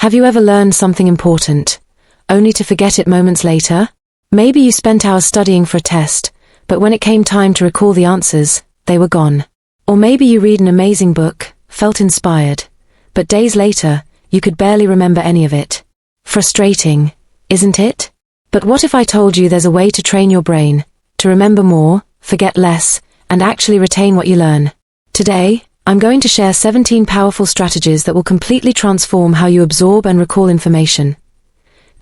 Have you ever learned something important, only to forget it moments later? Maybe you spent hours studying for a test, but when it came time to recall the answers, they were gone. Or maybe you read an amazing book, felt inspired, but days later, you could barely remember any of it. Frustrating, isn't it? But what if I told you there's a way to train your brain, to remember more, forget less, and actually retain what you learn? Today, I'm going to share 17 powerful strategies that will completely transform how you absorb and recall information.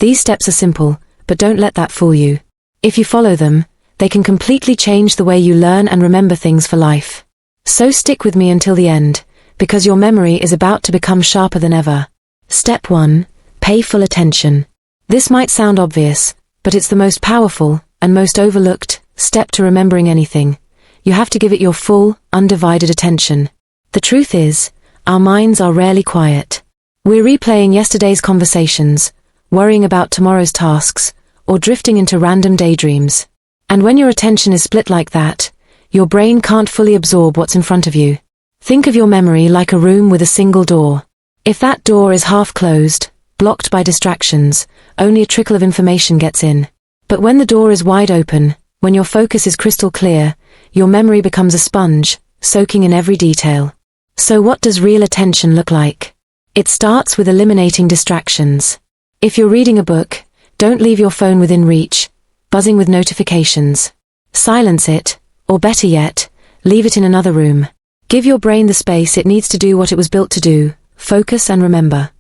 These steps are simple, but don't let that fool you. If you follow them, they can completely change the way you learn and remember things for life. So stick with me until the end, because your memory is about to become sharper than ever. Step 1. Pay full attention. This might sound obvious, but it's the most powerful, and most overlooked, step to remembering anything. You have to give it your full, undivided attention. The truth is, our minds are rarely quiet. We're replaying yesterday's conversations, worrying about tomorrow's tasks, or drifting into random daydreams. And when your attention is split like that, your brain can't fully absorb what's in front of you. Think of your memory like a room with a single door. If that door is half closed, blocked by distractions, only a trickle of information gets in. But when the door is wide open, when your focus is crystal clear, your memory becomes a sponge, soaking in every detail. So what does real attention look like? It starts with eliminating distractions. If you're reading a book, don't leave your phone within reach, buzzing with notifications. Silence it, or better yet, leave it in another room. Give your brain the space it needs to do what it was built to do, focus and remember.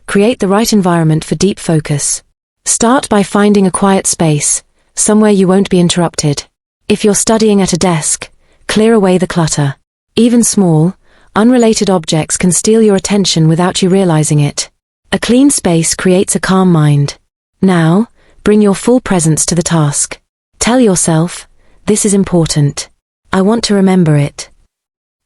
Create the right environment for deep focus. Start by finding a quiet space, somewhere you won't be interrupted. If you're studying at a desk, clear away the clutter. Even small, unrelated objects can steal your attention without you realizing it. A clean space creates a calm mind. Now, bring your full presence to the task. Tell yourself, this is important. I want to remember it.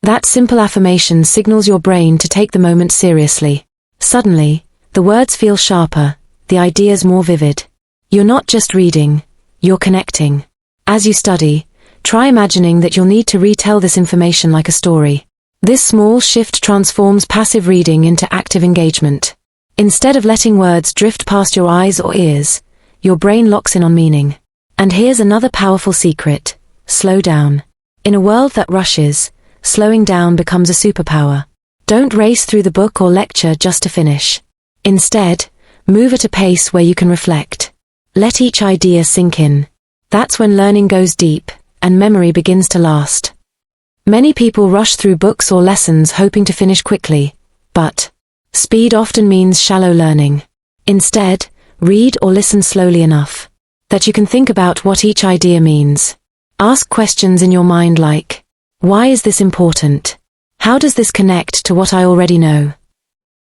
That simple affirmation signals your brain to take the moment seriously. Suddenly, the words feel sharper, the ideas more vivid. You're not just reading, you're connecting. As you study, try imagining that you'll need to retell this information like a story. This small shift transforms passive reading into active engagement. Instead of letting words drift past your eyes or ears, your brain locks in on meaning. And here's another powerful secret: slow down. In a world that rushes, slowing down becomes a superpower. Don't race through the book or lecture just to finish. Instead, move at a pace where you can reflect. Let each idea sink in. That's when learning goes deep, and memory begins to last. Many people rush through books or lessons hoping to finish quickly, but speed often means shallow learning. Instead, read or listen slowly enough that you can think about what each idea means. Ask questions in your mind like, why is this important? How does this connect to what I already know?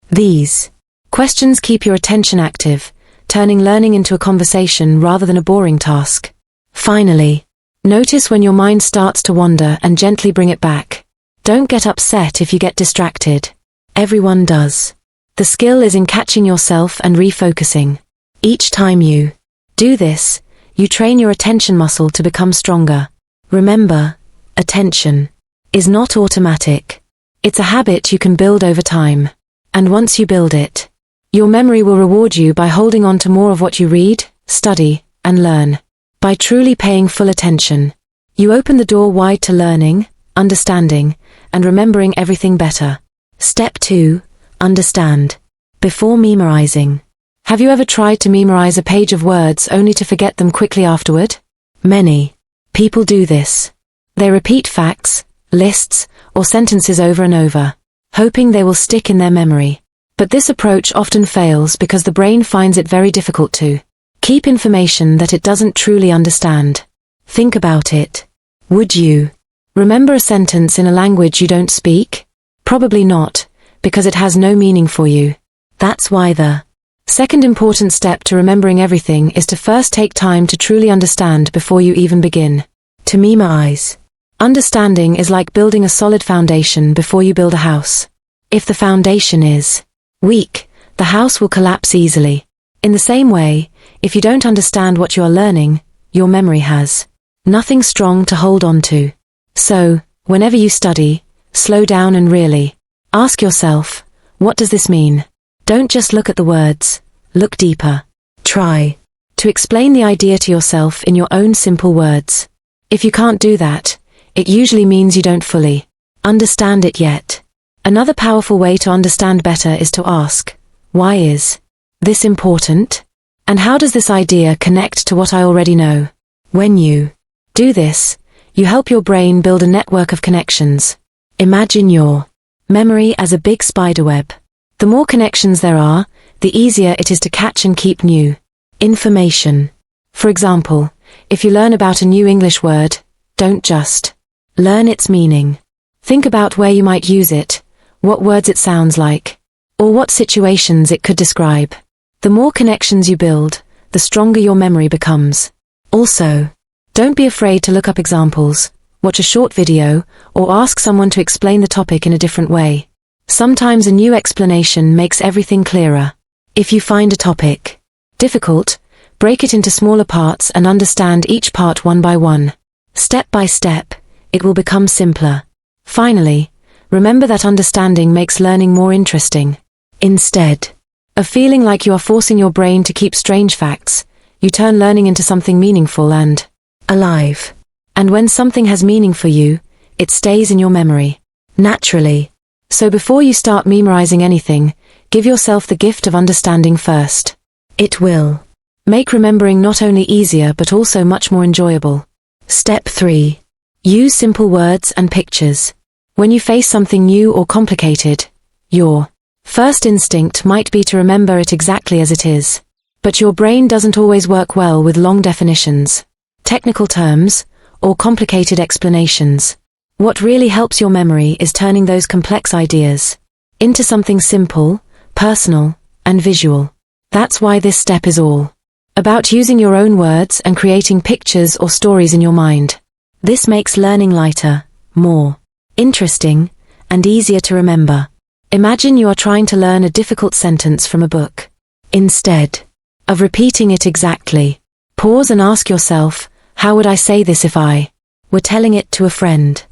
These questions keep your attention active, turning learning into a conversation rather than a boring task. Finally, notice when your mind starts to wander and gently bring it back. Don't get upset if you get distracted. Everyone does. The skill is in catching yourself and refocusing. Each time you do this, you train your attention muscle to become stronger. Remember, attention is not automatic. It's a habit you can build over time. And once you build it, your memory will reward you by holding on to more of what you read, study, and learn. By truly paying full attention, you open the door wide to learning, understanding, and remembering everything better. Step 2. Understand. Before memorizing. Have you ever tried to memorize a page of words only to forget them quickly afterward? Many people do this. They repeat facts, lists, or sentences over and over, hoping they will stick in their memory. But this approach often fails because the brain finds it very difficult to keep information that it doesn't truly understand. Think about it. Would you remember a sentence in a language you don't speak? Probably not, because it has no meaning for you. That's why the second important step to remembering everything is to first take time to truly understand before you even begin to memorize. Understanding is like building a solid foundation before you build a house. If the foundation is weak, the house will collapse easily. In the same way, if you don't understand what you are learning, your memory has nothing strong to hold on to. So, whenever you study, slow down and really ask yourself, what does this mean? Don't just look at the words, look deeper. Try to explain the idea to yourself in your own simple words. If you can't do that, it usually means you don't fully understand it yet. Another powerful way to understand better is to ask, why is this important? And how does this idea connect to what I already know? When you do this, you help your brain build a network of connections. Imagine your memory as a big spiderweb. The more connections there are, the easier it is to catch and keep new information. For example, if you learn about a new English word, don't just learn its meaning. Think about where you might use it, what words it sounds like, or what situations it could describe. The more connections you build, the stronger your memory becomes. Also, don't be afraid to look up examples, watch a short video, or ask someone to explain the topic in a different way. Sometimes a new explanation makes everything clearer. If you find a topic difficult, break it into smaller parts and understand each part one by one. Step by step, it will become simpler. Finally, remember that understanding makes learning more interesting. Instead of feeling like you are forcing your brain to keep strange facts, you turn learning into something meaningful and alive. And when something has meaning for you, it stays in your memory naturally. So before you start memorizing anything, give yourself the gift of understanding first. It will make remembering not only easier but also much more enjoyable. Step 3. Use simple words and pictures. When you face something new or complicated, your first instinct might be to remember it exactly as it is. But your brain doesn't always work well with long definitions, technical terms, or complicated explanations. What really helps your memory is turning those complex ideas into something simple, personal, and visual. That's why this step is all about using your own words and creating pictures or stories in your mind. This makes learning lighter, more interesting, and easier to remember. Imagine you are trying to learn a difficult sentence from a book. Instead of repeating it exactly, pause and ask yourself, how would I say this if I were telling it to a friend?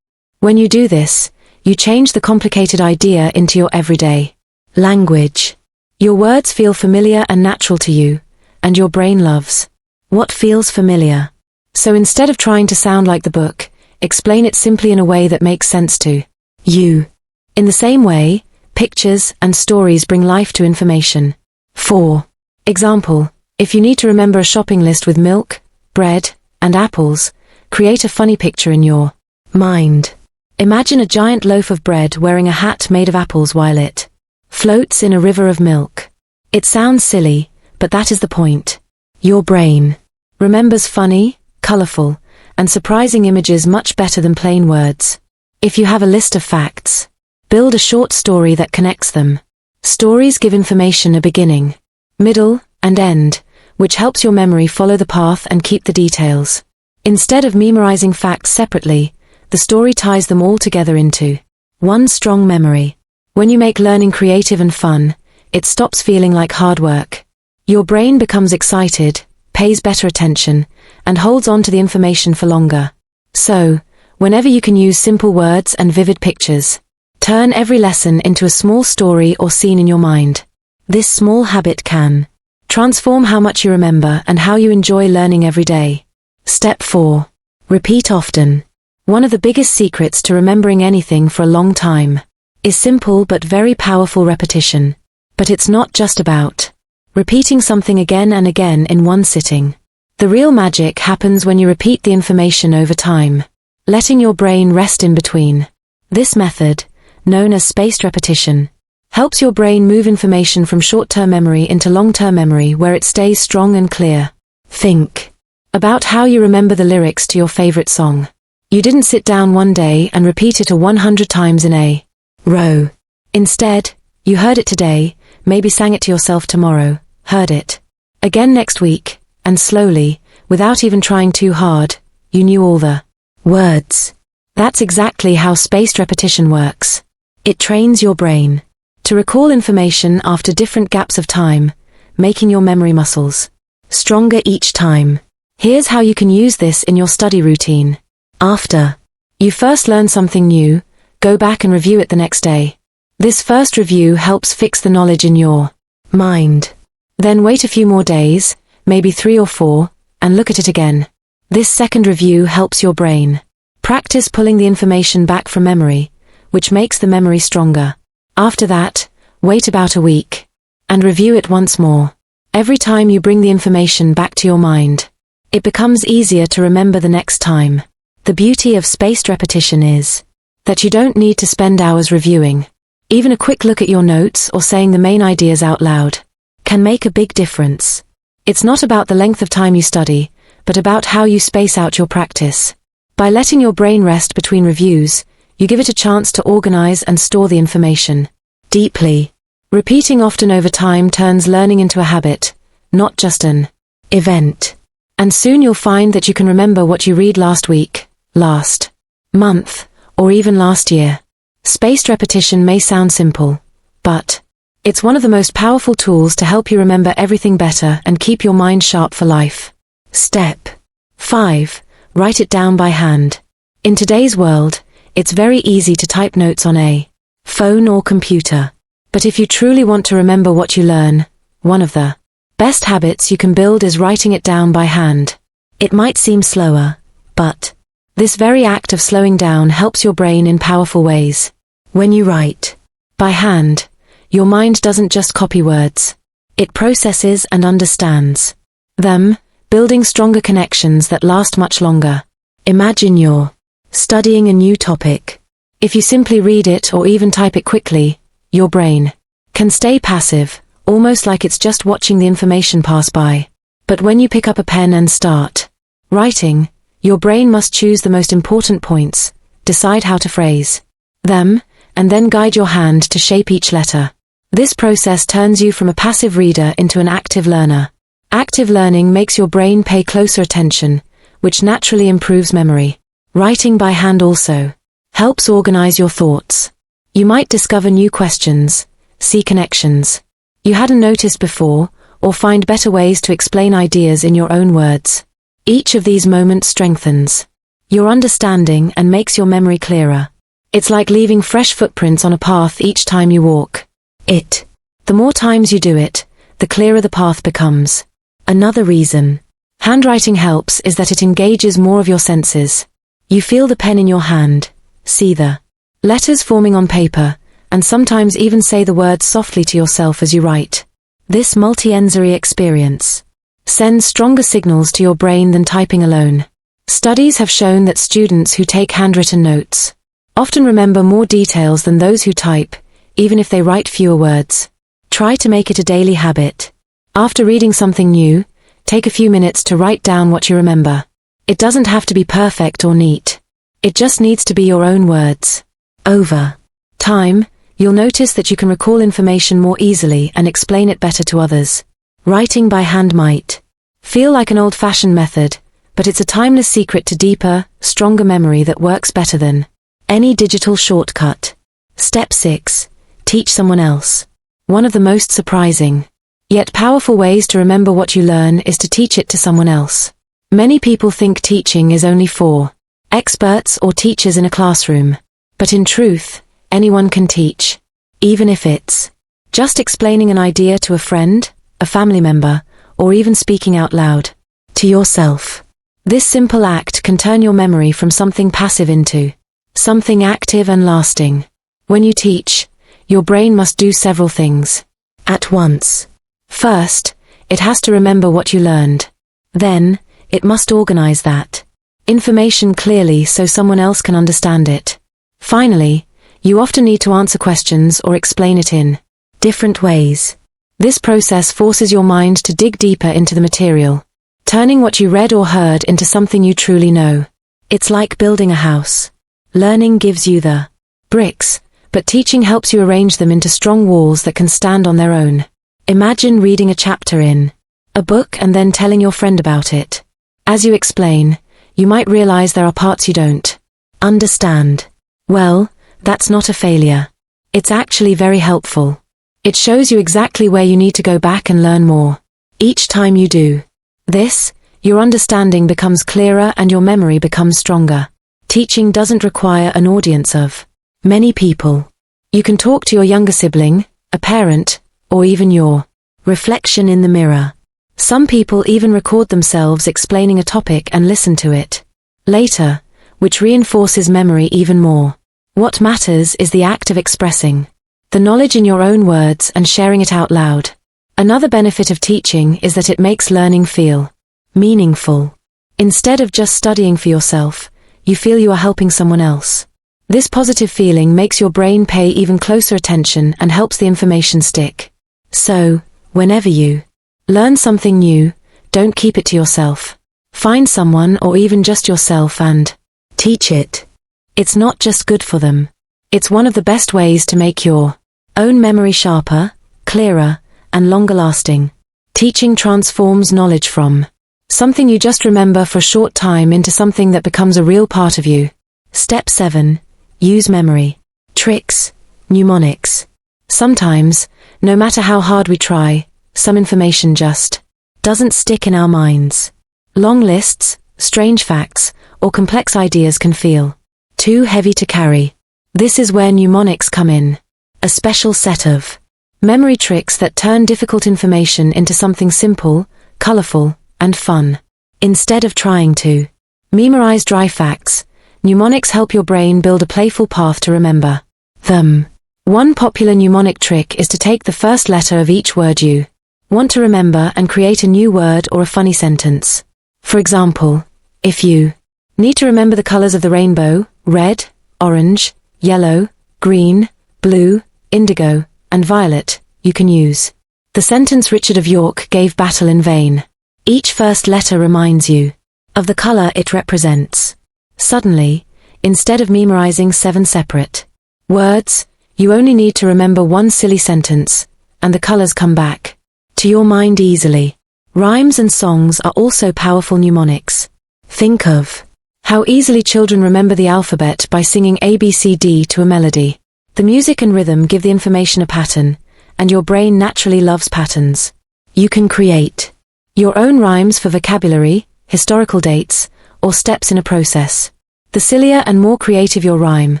When you do this, you change the complicated idea into your everyday language. Your words feel familiar and natural to you, and your brain loves what feels familiar. So instead of trying to sound like the book, explain it simply in a way that makes sense to you. In the same way, pictures and stories bring life to information. For example, if you need to remember a shopping list with milk, bread, and apples, create a funny picture in your mind. Imagine a giant loaf of bread wearing a hat made of apples while it floats in a river of milk. It sounds silly, but that is the point. Your brain remembers funny, colorful, and surprising images much better than plain words. If you have a list of facts, build a short story that connects them. Stories give information a beginning, middle, and end, which helps your memory follow the path and keep the details. Instead of memorizing facts separately, the story ties them all together into one strong memory. When you make learning creative and fun, it stops feeling like hard work. Your brain becomes excited, pays better attention, and holds on to the information for longer. So, whenever you can use simple words and vivid pictures, turn every lesson into a small story or scene in your mind. This small habit can transform how much you remember and how you enjoy learning every day. Step 4. Repeat often. One of the biggest secrets to remembering anything for a long time is simple but very powerful repetition. But it's not just about repeating something again and again in one sitting. The real magic happens when you repeat the information over time, letting your brain rest in between. This method, known as spaced repetition, helps your brain move information from short-term memory into long-term memory where it stays strong and clear. Think about how you remember the lyrics to your favorite song. You didn't sit down one day and repeat it 100 times in a row. Instead, you heard it today, maybe sang it to yourself tomorrow, heard it again next week, and slowly, without even trying too hard, you knew all the words. That's exactly how spaced repetition works. It trains your brain to recall information after different gaps of time, making your memory muscles stronger each time. Here's how you can use this in your study routine. After you first learn something new, go back and review it the next day. This first review helps fix the knowledge in your mind. Then wait a few more days, maybe 3 or 4, and look at it again. This second review helps your brain practice pulling the information back from memory, which makes the memory stronger. After that, wait about a week and review it once more. Every time you bring the information back to your mind, it becomes easier to remember the next time. The beauty of spaced repetition is that you don't need to spend hours reviewing. Even a quick look at your notes or saying the main ideas out loud can make a big difference. It's not about the length of time you study, but about how you space out your practice. By letting your brain rest between reviews, you give it a chance to organize and store the information deeply. Repeating often over time turns learning into a habit, not just an event. And soon you'll find that you can remember what you read last week, last month, or even last year. Spaced repetition may sound simple, but it's one of the most powerful tools to help you remember everything better and keep your mind sharp for life. Step 5. Write it down by hand. In today's world, it's very easy to type notes on a phone or computer. But if you truly want to remember what you learn, one of the best habits you can build is writing it down by hand. It might seem slower, but this very act of slowing down helps your brain in powerful ways. When you write by hand, your mind doesn't just copy words. It processes and understands them, building stronger connections that last much longer. Imagine you're studying a new topic. If you simply read it or even type it quickly, your brain can stay passive, almost like it's just watching the information pass by. But when you pick up a pen and start writing, your brain must choose the most important points, decide how to phrase them, and then guide your hand to shape each letter. This process turns you from a passive reader into an active learner. Active learning makes your brain pay closer attention, which naturally improves memory. Writing by hand also helps organize your thoughts. You might discover new questions, see connections you hadn't noticed before, or find better ways to explain ideas in your own words. Each of these moments strengthens your understanding and makes your memory clearer. It's like leaving fresh footprints on a path each time you walk it. The more times you do it, the clearer the path becomes. Another reason handwriting helps is that it engages more of your senses. You feel the pen in your hand, see the letters forming on paper, and sometimes even say the words softly to yourself as you write. This multi-sensory experience sends stronger signals to your brain than typing alone. Studies have shown that students who take handwritten notes often remember more details than those who type, even if they write fewer words. Try to make it a daily habit. After reading something new, take a few minutes to write down what you remember. It doesn't have to be perfect or neat. It just needs to be your own words. Over time, you'll notice that you can recall information more easily and explain it better to others. Writing by hand might feel like an old-fashioned method, but it's a timeless secret to deeper, stronger memory that works better than any digital shortcut. Step 6. Teach someone else. One of the most surprising, yet powerful ways to remember what you learn is to teach it to someone else. Many people think teaching is only for experts or teachers in a classroom. But in truth, anyone can teach. Even if it's just explaining an idea to a friend, a family member, or even speaking out loud to yourself. This simple act can turn your memory from something passive into something active and lasting. When you teach, your brain must do several things at once. First, it has to remember what you learned. Then, it must organize that information clearly so someone else can understand it. Finally, you often need to answer questions or explain it in different ways. This process forces your mind to dig deeper into the material, turning what you read or heard into something you truly know. It's like building a house. Learning gives you the bricks, but teaching helps you arrange them into strong walls that can stand on their own. Imagine reading a chapter in a book and then telling your friend about it. As you explain, you might realize there are parts you don't understand. Well, that's not a failure. It's actually very helpful. It shows you exactly where you need to go back and learn more. Each time you do this, your understanding becomes clearer and your memory becomes stronger. Teaching doesn't require an audience of many people. You can talk to your younger sibling, a parent, or even your reflection in the mirror. Some people even record themselves explaining a topic and listen to it later, which reinforces memory even more. What matters is the act of expressing the knowledge in your own words and sharing it out loud. Another benefit of teaching is that it makes learning feel meaningful. Instead of just studying for yourself, you feel you are helping someone else. This positive feeling makes your brain pay even closer attention and helps the information stick. So, whenever you learn something new, don't keep it to yourself. Find someone or even just yourself and teach it. It's not just good for them. It's one of the best ways to make your own memory sharper, clearer, and longer lasting. Teaching transforms knowledge from something you just remember for a short time into something that becomes a real part of you. Step 7. Use memory tricks, mnemonics. Sometimes, no matter how hard we try, some information just doesn't stick in our minds. Long lists, strange facts, or complex ideas can feel too heavy to carry. This is where mnemonics come in. A special set of memory tricks that turn difficult information into something simple, colorful, and fun. Instead of trying to memorize dry facts, mnemonics help your brain build a playful path to remember them. One popular mnemonic trick is to take the first letter of each word you want to remember and create a new word or a funny sentence. For example, if you need to remember the colors of the rainbow, red, orange, yellow, green, blue, indigo, and violet, you can use the sentence Richard of York gave battle in vain. Each first letter reminds you of the color it represents. Suddenly, instead of memorizing 7 separate words, you only need to remember one silly sentence, and the colors come back to your mind easily. Rhymes and songs are also powerful mnemonics. Think of how easily children remember the alphabet by singing ABCD to a melody. The music and rhythm give the information a pattern, and your brain naturally loves patterns. You can create your own rhymes for vocabulary, historical dates, or steps in a process. The sillier and more creative your rhyme,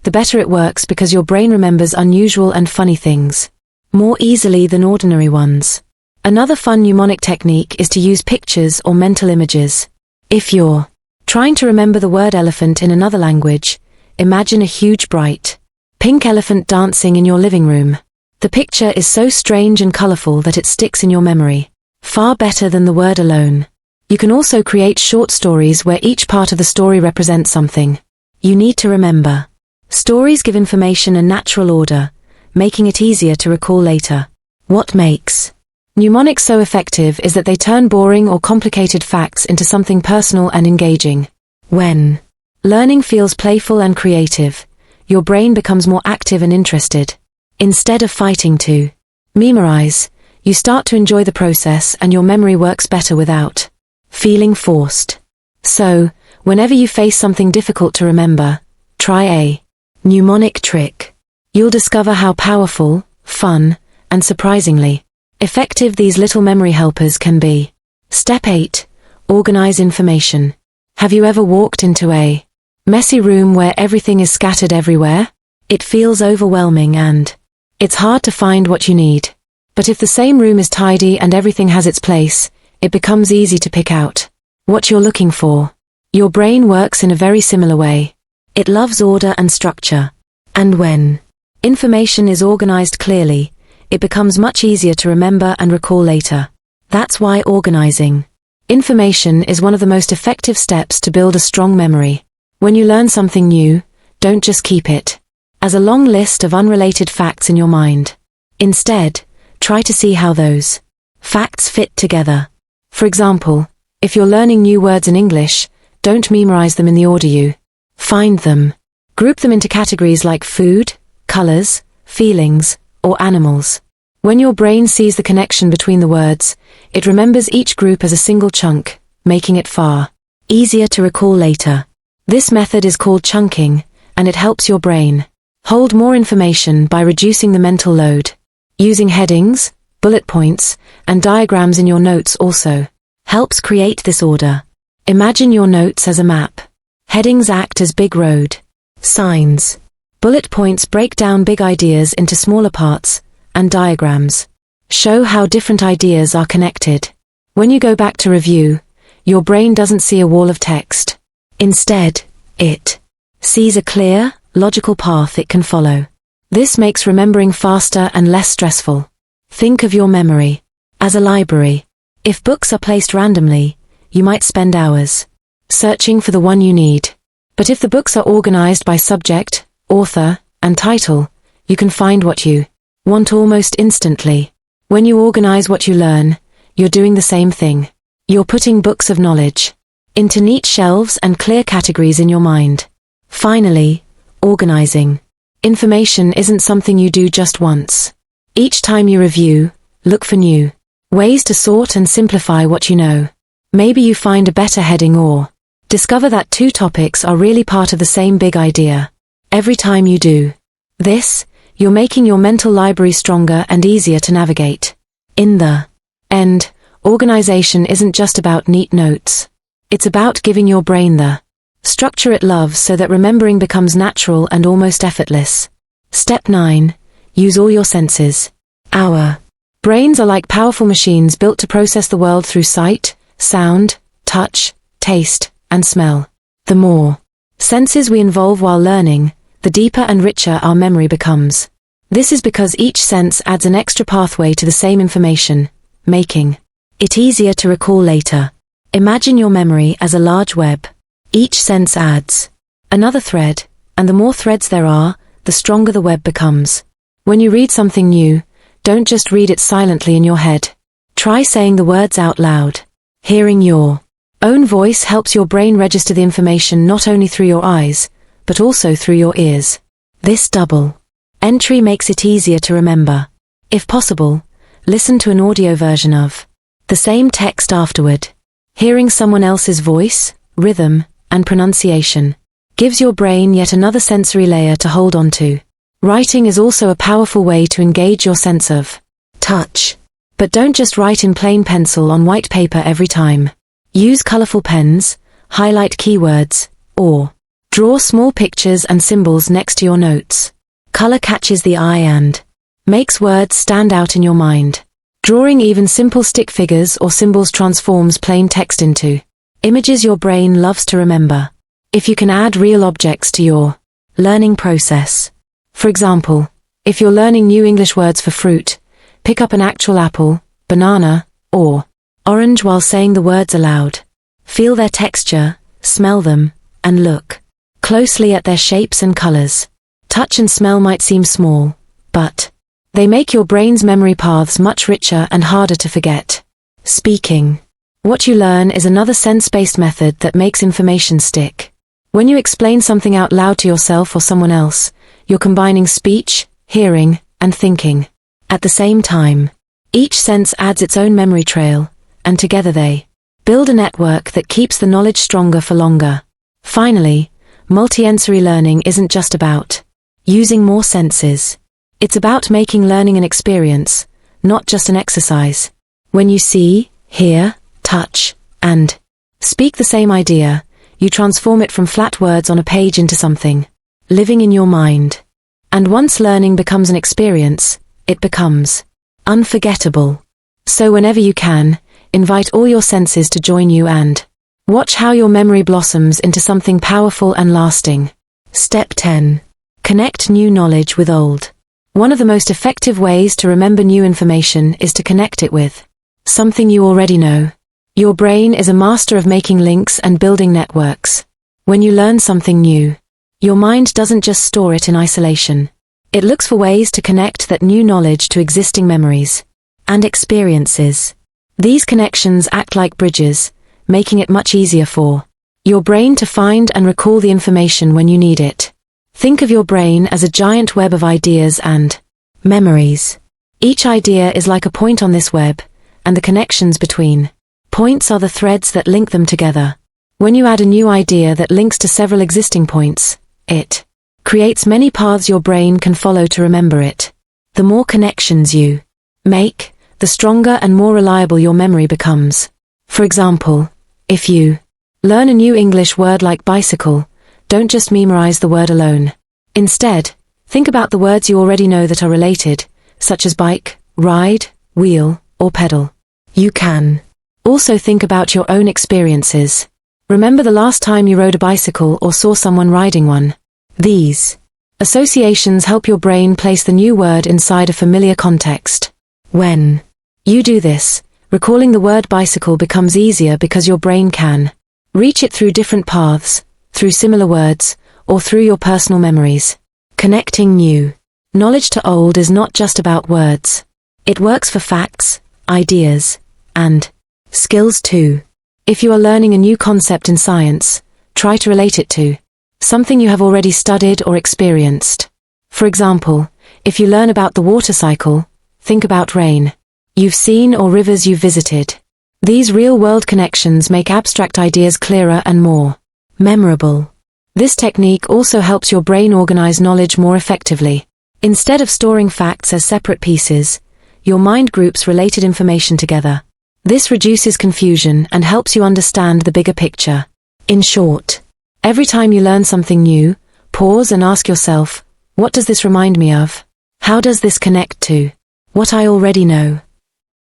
the better it works because your brain remembers unusual and funny things more easily than ordinary ones. Another fun mnemonic technique is to use pictures or mental images. If you're trying to remember the word elephant in another language, imagine a huge bright pink elephant dancing in your living room. The picture is so strange and colorful that it sticks in your memory far better than the word alone. You can also create short stories where each part of the story represents something you need to remember. Stories give information a natural order, making it easier to recall later. What makes mnemonics so effective is that they turn boring or complicated facts into something personal and engaging. When learning feels playful and creative, your brain becomes more active and interested. Instead of fighting to memorize, you start to enjoy the process and your memory works better without feeling forced. So, whenever you face something difficult to remember, try a mnemonic trick. You'll discover how powerful, fun, and surprisingly effective these little memory helpers can be. Step 8. Organize information. Have you ever walked into a messy room where everything is scattered everywhere? It feels overwhelming and it's hard to find what you need. But if the same room is tidy and everything has its place, it becomes easy to pick out what you're looking for. Your brain works in a very similar way. It loves order and structure. And when information is organized clearly, it becomes much easier to remember and recall later. That's why organizing information is one of the most effective steps to build a strong memory. When you learn something new, don't just keep it as a long list of unrelated facts in your mind. Instead, try to see how those facts fit together. For example, if you're learning new words in English, don't memorize them in the order you find them. Group them into categories like food, colors, feelings, or animals. When your brain sees the connection between the words, it remembers each group as a single chunk, making it far easier to recall later. This method is called chunking, and it helps your brain hold more information by reducing the mental load. Using headings, bullet points, and diagrams in your notes also helps create this order. Imagine your notes as a map. Headings act as big road signs. Bullet points break down big ideas into smaller parts, and diagrams show how different ideas are connected. When you go back to review, your brain doesn't see a wall of text. Instead, it sees a clear, logical path it can follow. This makes remembering faster and less stressful. Think of your memory as a library. If books are placed randomly, you might spend hours searching for the one you need. But if the books are organized by subject, author, and title, you can find what you want almost instantly. When you organize what you learn, you're doing the same thing. You're putting books of knowledge into neat shelves and clear categories in your mind. Finally, organizing. Information isn't something you do just once. Each time you review, look for new ways to sort and simplify what you know. Maybe you find a better heading or discover that two topics are really part of the same big idea. Every time you do this, you're making your mental library stronger and easier to navigate. In the end, organization isn't just about neat notes. It's about giving your brain the structure it loves so that remembering becomes natural and almost effortless. Step 9. Use all your senses. Our brains are like powerful machines built to process the world through sight, sound, touch, taste, and smell. The more senses we involve while learning, the deeper and richer our memory becomes. This is because each sense adds an extra pathway to the same information, making it easier to recall later. Imagine your memory as a large web. Each sense adds another thread, and the more threads there are, the stronger the web becomes. When you read something new, don't just read it silently in your head. Try saying the words out loud. Hearing your own voice helps your brain register the information not only through your eyes, but also through your ears. This double entry makes it easier to remember. If possible, listen to an audio version of the same text afterward. Hearing someone else's voice, rhythm, and pronunciation gives your brain yet another sensory layer to hold on to. Writing is also a powerful way to engage your sense of touch. But don't just write in plain pencil on white paper every time. Use colorful pens, highlight keywords, or draw small pictures and symbols next to your notes. Color catches the eye and makes words stand out in your mind. Drawing even simple stick figures or symbols transforms plain text into images your brain loves to remember. If you can add real objects to your learning process. For example, if you're learning new English words for fruit, pick up an actual apple, banana, or orange while saying the words aloud. Feel their texture, smell them, and look closely at their shapes and colors. Touch and smell might seem small, but they make your brain's memory paths much richer and harder to forget. Speaking. What you learn is another sense-based method that makes information stick. When you explain something out loud to yourself or someone else, you're combining speech, hearing, and thinking at the same time. Each sense adds its own memory trail, and together they build a network that keeps the knowledge stronger for longer. Finally, multi-sensory learning isn't just about using more senses. It's about making learning an experience, not just an exercise. When you see, hear, touch, and speak the same idea, you transform it from flat words on a page into something living in your mind. And once learning becomes an experience, it becomes unforgettable. So whenever you can, invite all your senses to join you and watch how your memory blossoms into something powerful and lasting. Step 10. Connect new knowledge with old. One of the most effective ways to remember new information is to connect it with something you already know. Your brain is a master of making links and building networks. When you learn something new, your mind doesn't just store it in isolation. It looks for ways to connect that new knowledge to existing memories and experiences. These connections act like bridges, making it much easier for your brain to find and recall the information when you need it. Think of your brain as a giant web of ideas and memories. Each idea is like a point on this web, and the connections between points are the threads that link them together. When you add a new idea that links to several existing points, it creates many paths your brain can follow to remember it. The more connections you make, the stronger and more reliable your memory becomes. For example, if you learn a new English word like bicycle, don't just memorize the word alone. Instead, think about the words you already know that are related, such as bike, ride, wheel, or pedal. You can also think about your own experiences. Remember the last time you rode a bicycle or saw someone riding one. These associations help your brain place the new word inside a familiar context. When you do this, recalling the word bicycle becomes easier because your brain can reach it through different paths, through similar words, or through your personal memories. Connecting new knowledge to old is not just about words. It works for facts, ideas, and skills too. If you are learning a new concept in science, try to relate it to something you have already studied or experienced. For example, if you learn about the water cycle, think about rain you've seen or rivers you've visited. These real-world connections make abstract ideas clearer and more memorable. This technique also helps your brain organize knowledge more effectively. Instead of storing facts as separate pieces, your mind groups related information together. This reduces confusion and helps you understand the bigger picture. In short, every time you learn something new, pause and ask yourself, what does this remind me of? How does this connect to what I already know?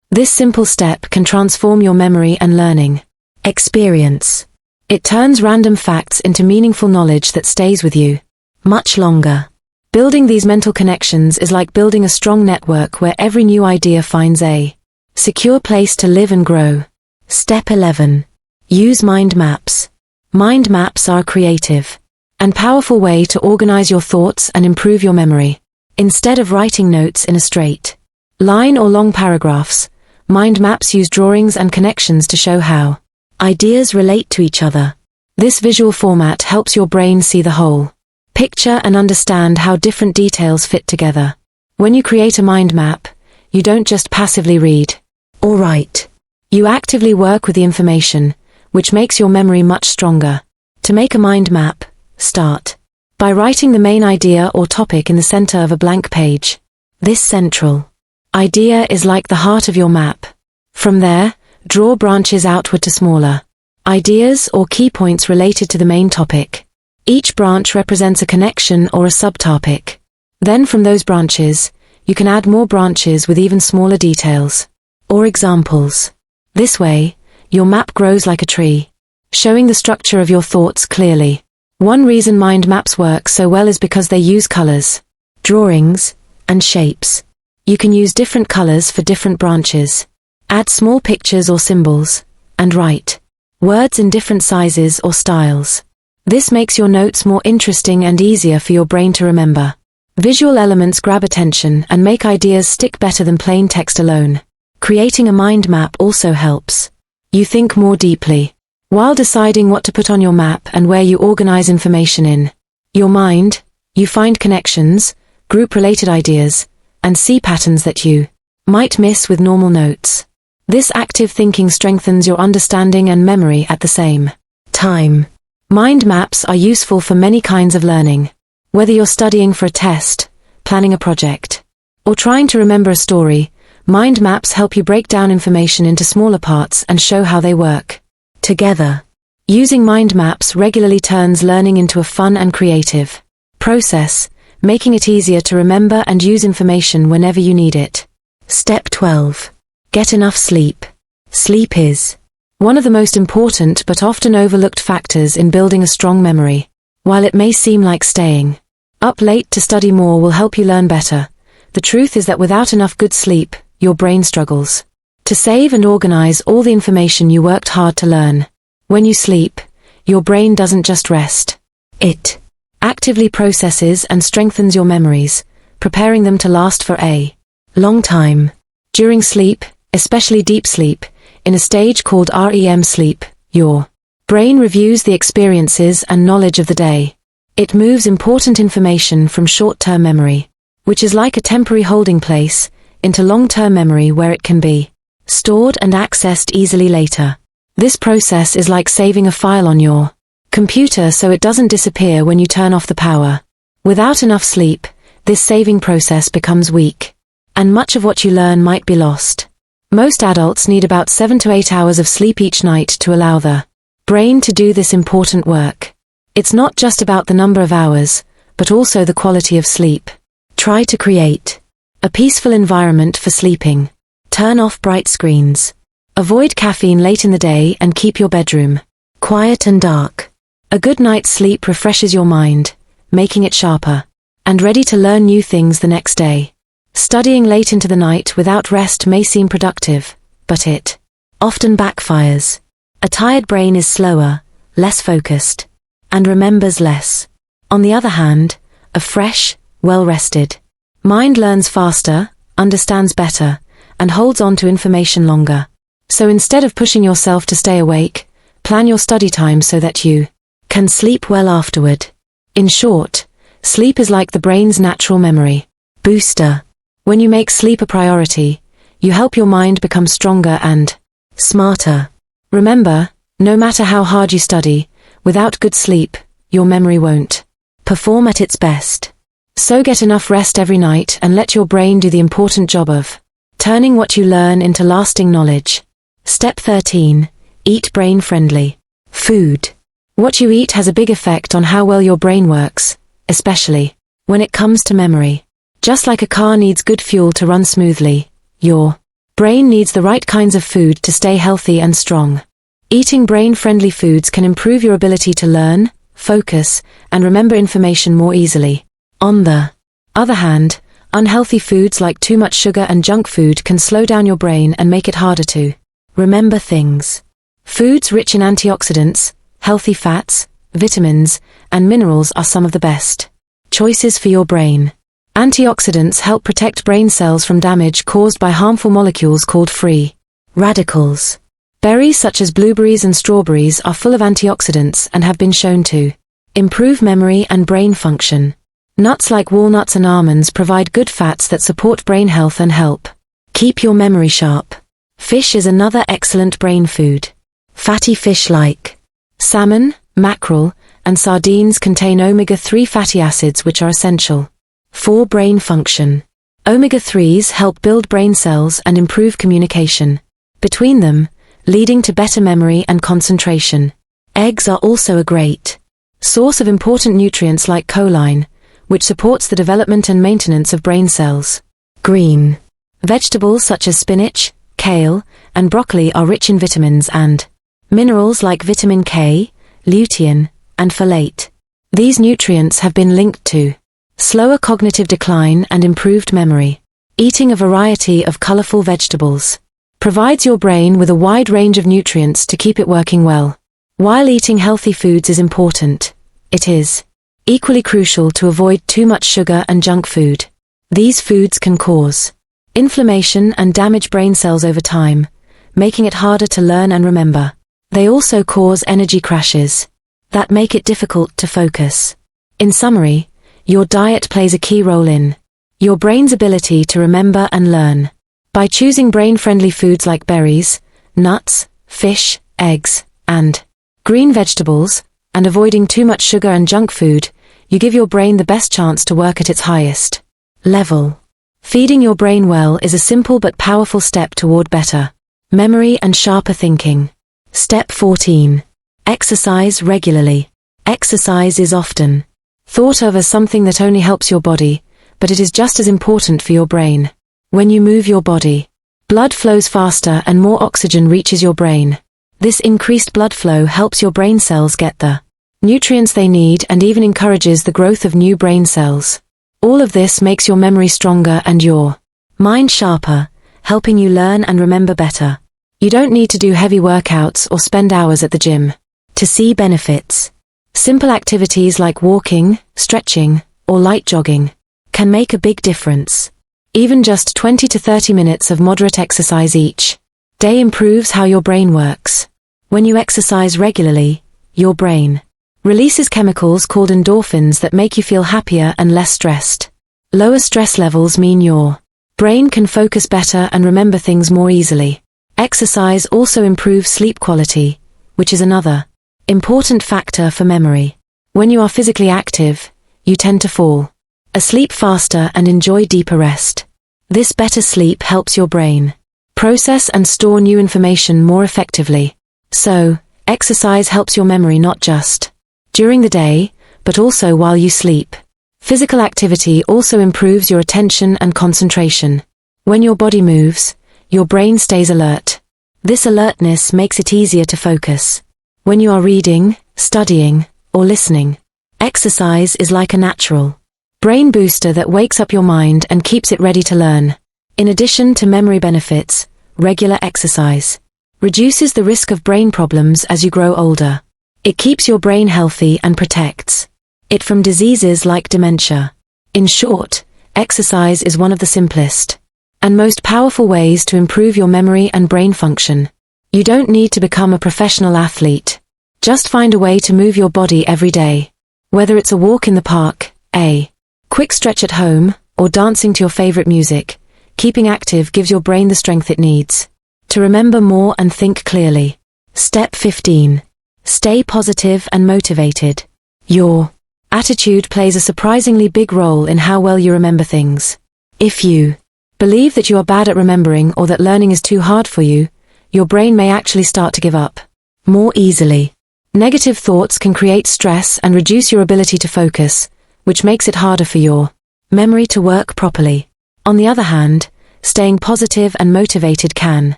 This simple step can transform your memory and learning experience. It turns random facts into meaningful knowledge that stays with you much longer. Building these mental connections is like building a strong network where every new idea finds a secure place to live and grow. Step 11. Use mind maps. Mind maps are a creative and powerful way to organize your thoughts and improve your memory. Instead of writing notes in a straight line or long paragraphs, mind maps use drawings and connections to show how ideas relate to each other. This visual format helps your brain see the whole picture and understand how different details fit together. When you create a mind map, you don't just passively read or write. You actively work with the information, which makes your memory much stronger. To make a mind map, start by writing the main idea or topic in the center of a blank page. This central idea is like the heart of your map. From there, draw branches outward to smaller ideas or key points related to the main topic. Each branch represents a connection or a subtopic. Then from those branches, you can add more branches with even smaller details or examples. This way, your map grows like a tree, showing the structure of your thoughts clearly. One reason mind maps work so well is because they use colors, drawings, and shapes. You can use different colors for different branches, add small pictures or symbols, and write words in different sizes or styles. This makes your notes more interesting and easier for your brain to remember. Visual elements grab attention and make ideas stick better than plain text alone. Creating a mind map also helps you think more deeply. While deciding what to put on your map and where you organize information in your mind, you find connections, group-related ideas, and see patterns that you might miss with normal notes. This active thinking strengthens your understanding and memory at the same time. Mind maps are useful for many kinds of learning. Whether you're studying for a test, planning a project, or trying to remember a story, mind maps help you break down information into smaller parts and show how they work together. Using mind maps regularly turns learning into a fun and creative process, making it easier to remember and use information whenever you need it. Step 12. Get enough sleep. Sleep is one of the most important but often overlooked factors in building a strong memory. While it may seem like staying up late to study more will help you learn better, the truth is that without enough good sleep, your brain struggles to save and organize all the information you worked hard to learn. When you sleep, your brain doesn't just rest. It actively processes and strengthens your memories, preparing them to last for a long time. During sleep, especially deep sleep, in a stage called REM sleep, your brain reviews the experiences and knowledge of the day. It moves important information from short-term memory, which is like a temporary holding place, into long-term memory where it can be stored and accessed easily later. This process is like saving a file on your computer so it doesn't disappear when you turn off the power. Without enough sleep, this saving process becomes weak, and much of what you learn might be lost. Most adults need about 7 to 8 hours of sleep each night to allow the brain to do this important work. It's not just about the number of hours, but also the quality of sleep. Try to create a peaceful environment for sleeping. Turn off bright screens. Avoid caffeine late in the day and keep your bedroom quiet and dark. A good night's sleep refreshes your mind, making it sharper and ready to learn new things the next day. Studying late into the night without rest may seem productive, but it often backfires. A tired brain is slower, less focused, and remembers less. On the other hand, a fresh, well-rested mind learns faster, understands better, and holds on to information longer. So instead of pushing yourself to stay awake, plan your study time so that you can sleep well afterward. In short, sleep is like the brain's natural memory booster. When you make sleep a priority, you help your mind become stronger and smarter. Remember, no matter how hard you study, without good sleep, your memory won't perform at its best. So get enough rest every night and let your brain do the important job of turning what you learn into lasting knowledge. Step 13. Eat brain-friendly food. What you eat has a big effect on how well your brain works, especially when it comes to memory. Just like a car needs good fuel to run smoothly, your brain needs the right kinds of food to stay healthy and strong. Eating brain-friendly foods can improve your ability to learn, focus, and remember information more easily. On the other hand, unhealthy foods like too much sugar and junk food can slow down your brain and make it harder to remember things. Foods rich in antioxidants, healthy fats, vitamins, and minerals are some of the best choices for your brain. Antioxidants help protect brain cells from damage caused by harmful molecules called free radicals. Berries such as blueberries and strawberries are full of antioxidants and have been shown to improve memory and brain function. Nuts like walnuts and almonds provide good fats that support brain health and help keep your memory sharp. Fish is another excellent brain food. Fatty fish like salmon, mackerel, and sardines contain omega-3 fatty acids which are essential for brain function. Omega-3s help build brain cells and improve communication between them, leading to better memory and concentration. Eggs are also a great source of important nutrients like choline, which supports the development and maintenance of brain cells. Green vegetables such as spinach, kale, and broccoli are rich in vitamins and minerals like vitamin K, lutein, and folate. These nutrients have been linked to slower cognitive decline and improved memory. Eating a variety of colorful vegetables provides your brain with a wide range of nutrients to keep it working well. While eating healthy foods is important, it is equally crucial to avoid too much sugar and junk food. These foods can cause inflammation and damage brain cells over time, making it harder to learn and remember. They also cause energy crashes that make it difficult to focus. In summary, your diet plays a key role in your brain's ability to remember and learn. By choosing brain-friendly foods like berries, nuts, fish, eggs, and green vegetables, and avoiding too much sugar and junk food, you give your brain the best chance to work at its highest level. Feeding your brain well is a simple but powerful step toward better memory and sharper thinking. Step 14. Exercise regularly. Exercise is often thought of as something that only helps your body, but it is just as important for your brain. When you move your body, blood flows faster and more oxygen reaches your brain. This increased blood flow helps your brain cells get the nutrients they need and even encourages the growth of new brain cells. All of this makes your memory stronger and your mind sharper, helping you learn and remember better. You don't need to do heavy workouts or spend hours at the gym to see benefits. Simple activities like walking, stretching, or light jogging can make a big difference. Even just 20 to 30 minutes of moderate exercise each day improves how your brain works. When you exercise regularly, your brain releases chemicals called endorphins that make you feel happier and less stressed. Lower stress levels mean your brain can focus better and remember things more easily. Exercise also improves sleep quality, which is another important factor for memory. When you are physically active, you tend to fall asleep faster and enjoy deeper rest. This better sleep helps your brain process and store new information more effectively. So, exercise helps your memory not just during the day, but also while you sleep. Physical activity also improves your attention and concentration. When your body moves, your brain stays alert. This alertness makes it easier to focus. When you are reading, studying, or listening, exercise is like a natural brain booster that wakes up your mind and keeps it ready to learn. In addition to memory benefits, regular exercise reduces the risk of brain problems as you grow older. It keeps your brain healthy and protects it from diseases like dementia. In short, exercise is one of the simplest and most powerful ways to improve your memory and brain function. You don't need to become a professional athlete. Just find a way to move your body every day. Whether it's a walk in the park, a quick stretch at home, or dancing to your favorite music, keeping active gives your brain the strength it needs to remember more and think clearly. Step 15. Stay positive and motivated. Your attitude plays a surprisingly big role in how well you remember things. If you believe that you are bad at remembering or that learning is too hard for you, your brain may actually start to give up more easily. Negative thoughts can create stress and reduce your ability to focus, which makes it harder for your memory to work properly. On the other hand, staying positive and motivated can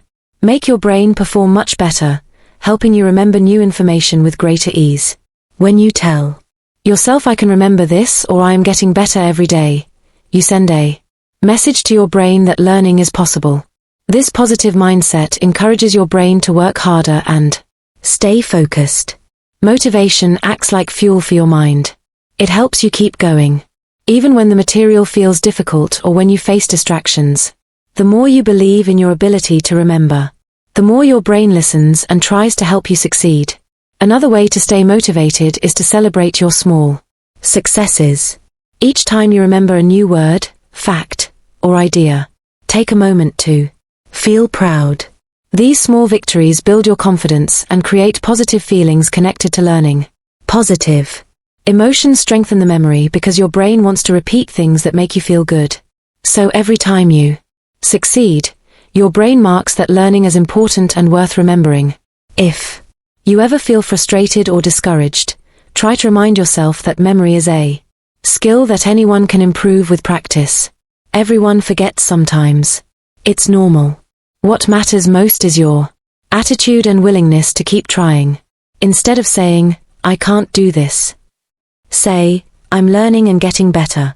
make your brain perform much better, helping you remember new information with greater ease. When you tell yourself "I can remember this" or "I am getting better every day," you send a message to your brain that learning is possible. This positive mindset encourages your brain to work harder and stay focused. Motivation acts like fuel for your mind. It helps you keep going, even when the material feels difficult or when you face distractions. The more you believe in your ability to remember, the more your brain listens and tries to help you succeed. Another way to stay motivated is to celebrate your small successes. Each time you remember a new word, fact, or idea, take a moment to feel proud. These small victories build your confidence and create positive feelings connected to learning. Positive emotions strengthen the memory because your brain wants to repeat things that make you feel good. So every time you succeed, your brain marks that learning as important and worth remembering. If you ever feel frustrated or discouraged, try to remind yourself that memory is a skill that anyone can improve with practice. Everyone forgets sometimes. It's normal. What matters most is your attitude and willingness to keep trying. Instead of saying, "I can't do this," say, "I'm learning and getting better."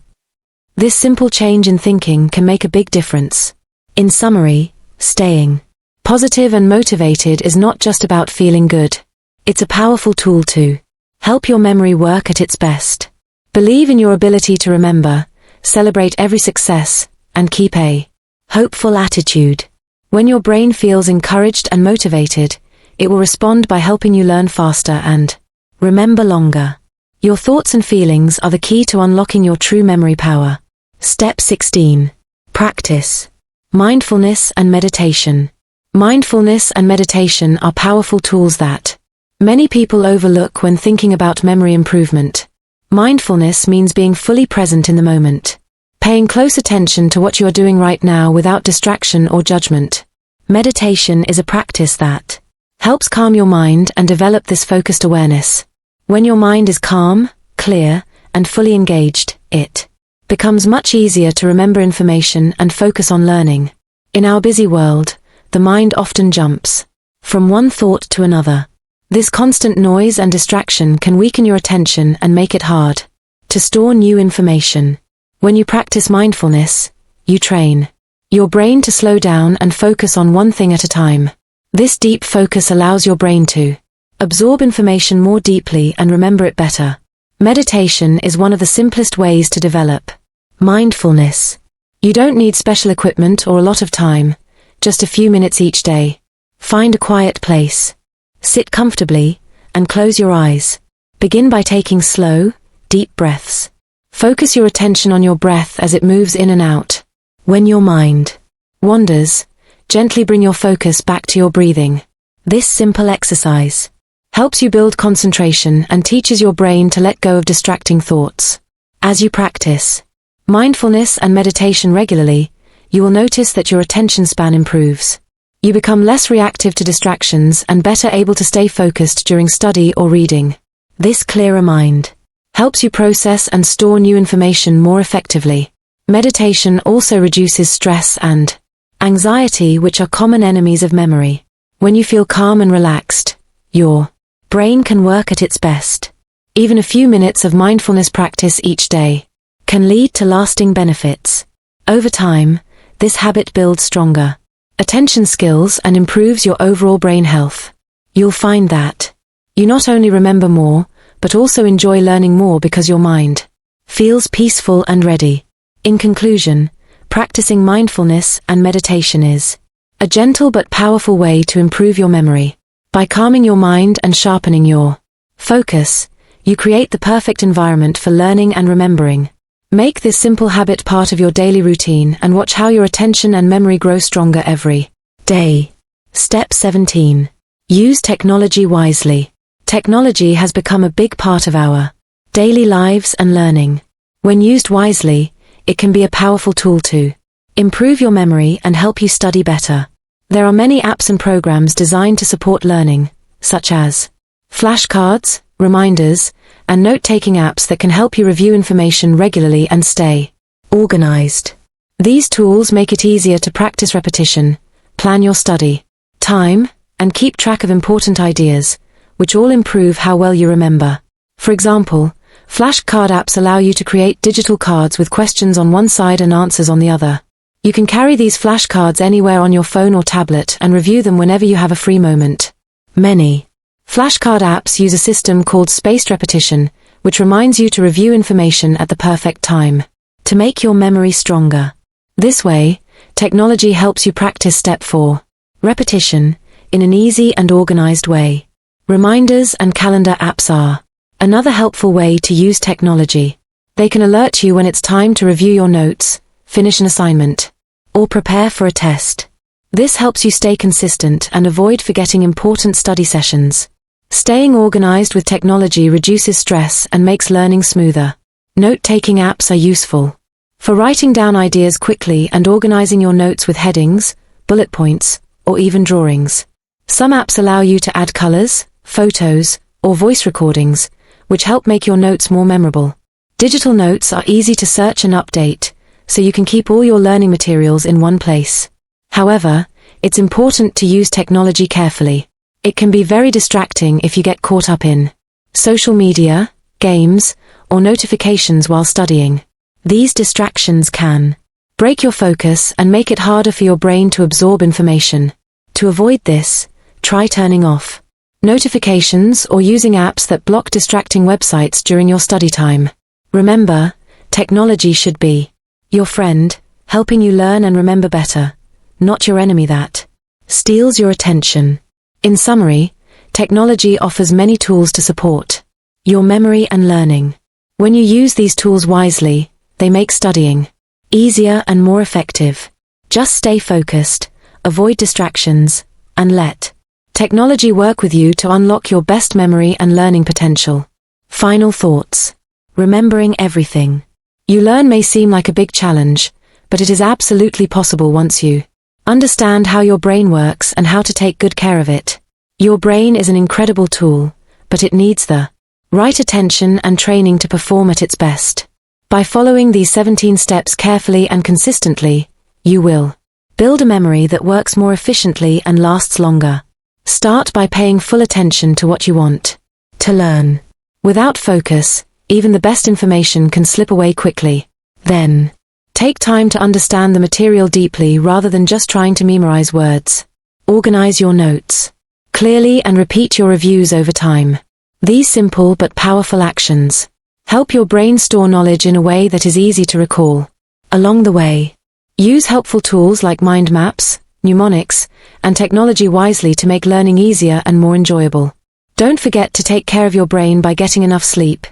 This simple change in thinking can make a big difference. In summary, staying positive and motivated is not just about feeling good. It's a powerful tool to help your memory work at its best. Believe in your ability to remember, celebrate every success, and keep a hopeful attitude. When your brain feels encouraged and motivated, it will respond by helping you learn faster and remember longer. Your thoughts and feelings are the key to unlocking your true memory power. Step 16. Practice mindfulness and meditation. Mindfulness and meditation are powerful tools that many people overlook when thinking about memory improvement. Mindfulness means being fully present in the moment, paying close attention to what you are doing right now without distraction or judgment. Meditation is a practice that helps calm your mind and develop this focused awareness. When your mind is calm, clear, and fully engaged, it becomes much easier to remember information and focus on learning. In our busy world, the mind often jumps from one thought to another. This constant noise and distraction can weaken your attention and make it hard to store new information. When you practice mindfulness, you train your brain to slow down and focus on one thing at a time. This deep focus allows your brain to absorb information more deeply and remember it better. Meditation is one of the simplest ways to develop mindfulness. You don't need special equipment or a lot of time, just a few minutes each day. Find a quiet place, sit comfortably, and close your eyes. Begin by taking slow, deep breaths. Focus your attention on your breath as it moves in and out. When your mind wanders, gently bring your focus back to your breathing. This simple exercise helps you build concentration and teaches your brain to let go of distracting thoughts. As you practice mindfulness and meditation regularly, you will notice that your attention span improves. You become less reactive to distractions and better able to stay focused during study or reading. This clearer mind helps you process and store new information more effectively. Meditation also reduces stress and anxiety, which are common enemies of memory. When you feel calm and relaxed, your brain can work at its best. Even a few minutes of mindfulness practice each day can lead to lasting benefits. Over time, this habit builds stronger attention skills and improves your overall brain health. You'll find that you not only remember more, but also enjoy learning more because your mind feels peaceful and ready. In conclusion, practicing mindfulness and meditation is a gentle but powerful way to improve your memory. By calming your mind and sharpening your focus, you create the perfect environment for learning and remembering. Make this simple habit part of your daily routine and watch how your attention and memory grow stronger every day. Step 17. Use technology wisely. Technology has become a big part of our daily lives and learning. When used wisely, it can be a powerful tool to improve your memory and help you study better. There are many apps and programs designed to support learning, such as flashcards, reminders, and note-taking apps that can help you review information regularly and stay organized. These tools make it easier to practice repetition, plan your study time, and keep track of important ideas, which all improve how well you remember. For example, flashcard apps allow you to create digital cards with questions on one side and answers on the other. You can carry these flashcards anywhere on your phone or tablet and review them whenever you have a free moment. Many flashcard apps use a system called spaced repetition, which reminds you to review information at the perfect time to make your memory stronger. This way, technology helps you practice step 4, repetition, in an easy and organized way. Reminders and calendar apps are another helpful way to use technology. They can alert you when it's time to review your notes, finish an assignment, or prepare for a test. This helps you stay consistent and avoid forgetting important study sessions. Staying organized with technology reduces stress and makes learning smoother. Note-taking apps are useful for writing down ideas quickly and organizing your notes with headings, bullet points, or even drawings. Some apps allow you to add colors, photos, or voice recordings, which help make your notes more memorable. Digital notes are easy to search and update, so you can keep all your learning materials in one place. However, it's important to use technology carefully. It can be very distracting if you get caught up in social media, games, or notifications while studying. These distractions can break your focus and make it harder for your brain to absorb information. To avoid this, try turning off notifications or using apps that block distracting websites during your study time. Remember, technology should be your friend, helping you learn and remember better, not your enemy that steals your attention. In summary, technology offers many tools to support your memory and learning. When you use these tools wisely, they make studying easier and more effective. Just stay focused, avoid distractions, and let technology work with you to unlock your best memory and learning potential. Final thoughts. Remembering everything you learn may seem like a big challenge, but it is absolutely possible once you understand how your brain works and how to take good care of it. Your brain is an incredible tool, but it needs the right attention and training to perform at its best. By following these 17 steps carefully and consistently, you will build a memory that works more efficiently and lasts longer. Start by paying full attention to what you want to learn. Without focus, even the best information can slip away quickly. Then, take time to understand the material deeply rather than just trying to memorize words. Organize your notes clearly and repeat your reviews over time. These simple but powerful actions help your brain store knowledge in a way that is easy to recall. Along the way, use helpful tools like mind maps, mnemonics, and technology wisely to make learning easier and more enjoyable. Don't forget to take care of your brain by getting enough sleep,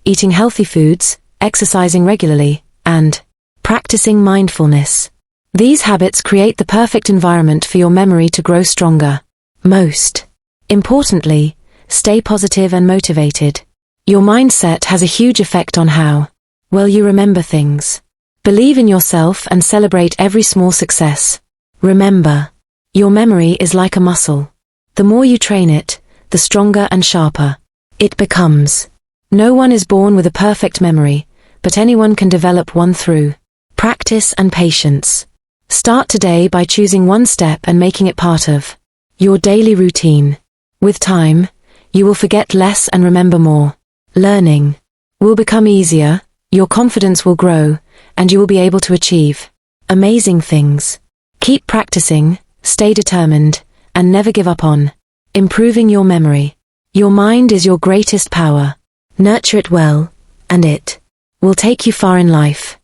eating healthy foods, exercising regularly, and practicing mindfulness. These habits create the perfect environment for your memory to grow stronger. Most importantly, stay positive and motivated. Your mindset has a huge effect on how well you remember things. Believe in yourself and celebrate every small success. Remember, your memory is like a muscle. The more you train it, the stronger and sharper it becomes. No one is born with a perfect memory, but anyone can develop one through practice and patience. Start today by choosing one step and making it part of your daily routine. With time, you will forget less and remember more. Learning will become easier, your confidence will grow, and you will be able to achieve amazing things. Keep practicing, stay determined, and never give up on improving your memory. Your mind is your greatest power. Nurture it well, and it will take you far in life.